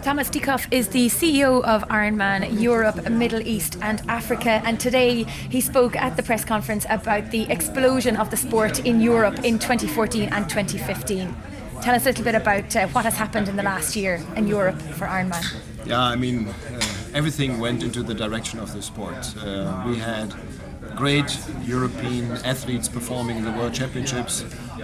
Thomas Dieckhoff is the CEO of Ironman Europe, Middle East and Africa, and today he spoke at the press conference about the explosion of the sport in Europe in 2014 and 2015. Tell us a little bit about what has happened in the last year in Europe for Ironman. Yeah, everything went into the direction of the sport. We had great European athletes performing in the World Championships.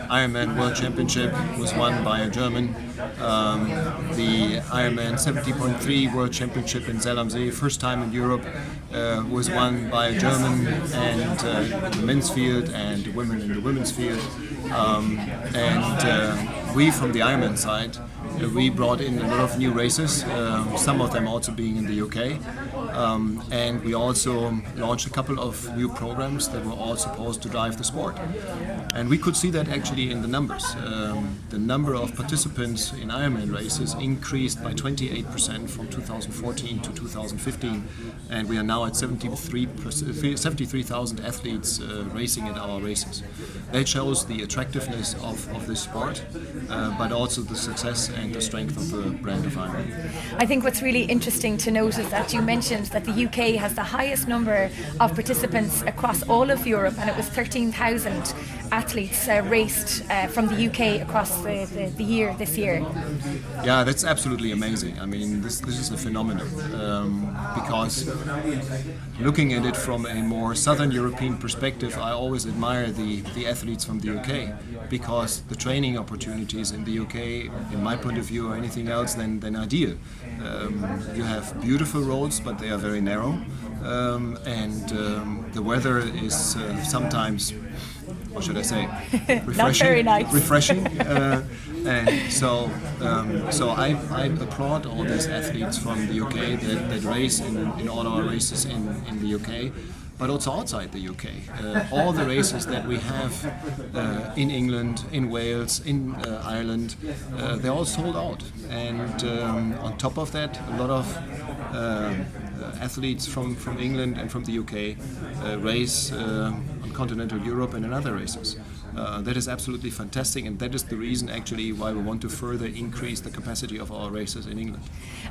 Ironman World Championship was won by a German. The Ironman 70.3 World Championship in Zell am See, first time in Europe, was won by a German, and in the men's field and the women in the women's field. We from the Ironman side, we brought in a lot of new races, some of them also being in the UK. And we also launched a couple of new programs that were all supposed to drive the sport. And we could see that actually in the numbers. The number of participants in Ironman races increased by 28% from 2014 to 2015. And we are now at 73,000 athletes racing at our races. That shows the attractiveness of this sport, but also the success and the strength of the brand of Ironman. I think what's really interesting to note is that you mentioned that the UK has the highest number of participants across all of Europe, and it was 13,000 athletes raced from the UK across the year this year. Yeah, that's absolutely amazing. This is a phenomenon because looking at it from a more southern European perspective, I always admire the athletes from the UK, because the training opportunities in the UK, in my point of view, are anything else than ideal. You have beautiful roads, but they are very narrow, and the weather is sometimes, what should I say, refreshing. Not very nice. Refreshing. And so I applaud all these athletes from the UK that race in all our races in the UK, but also outside the UK. All the races that we have in England, in Wales, in Ireland, they're all sold out. And on top of that, a lot of athletes from England and from the UK race on continental Europe and in other races. That is absolutely fantastic, and that is the reason actually why we want to further increase the capacity of our races in England.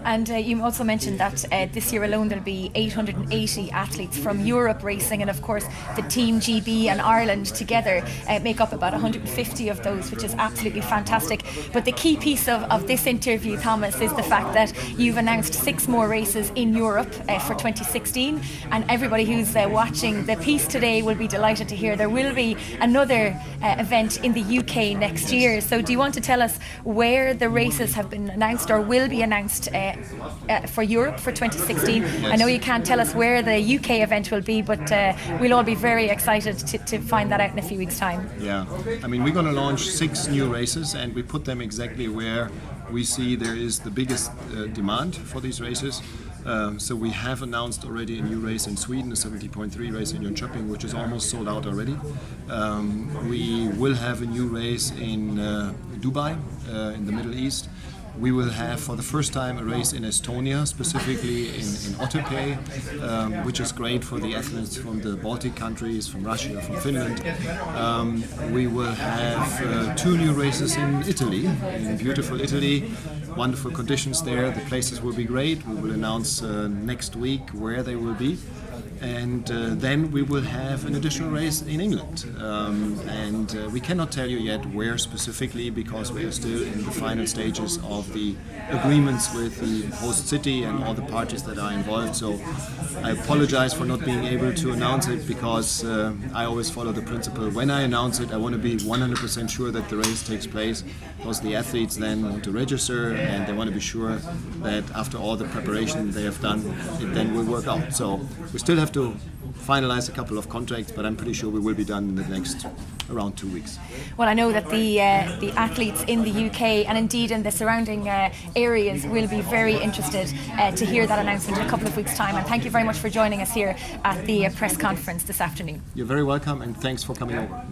And you also mentioned that this year alone there'll be 880 athletes from Europe racing, and of course the Team GB and Ireland together make up about 150 of those, which is absolutely fantastic. But the key piece of this interview, Thomas, is the fact that you've announced 6 more races in Europe for 2016, and everybody who's watching the piece today will be delighted to hear there will be another event in the UK next year. So do you want to tell us where the races have been announced or will be announced for Europe for 2016? Yes. I know you can't tell us where the UK event will be, but we'll all be very excited to find that out in a few weeks' time. Yeah, we're going to launch 6 new races, and we put them exactly where we see there is the biggest demand for these races. So we have announced already a new race in Sweden, a 70.3 race in Jönköping, which is almost sold out already. We will have a new race in Dubai, in the Middle East. We will have for the first time a race in Estonia, specifically in Otepää, which is great for the athletes from the Baltic countries, from Russia, from Finland. We will have 2 new races in Italy, in beautiful Italy. Wonderful conditions there. The places will be great. We will announce next week where they will be. And then we will have an additional race in England. We cannot tell you yet where specifically, because we are still in the final stages of the agreements with the host city and all the parties that are involved. So I apologize for not being able to announce it, because I always follow the principle, when I announce it, I want to be 100% sure that the race takes place, because the athletes then want to register and they want to be sure that after all the preparation they have done, it then will work out. So we still have to finalize a couple of contracts, but I'm pretty sure we will be done in the next around 2 weeks. Well, I know that the athletes in the UK and indeed in the surrounding areas will be very interested to hear that announcement in a couple of weeks' time. And thank you very much for joining us here at the press conference this afternoon. You're very welcome, and thanks for coming over.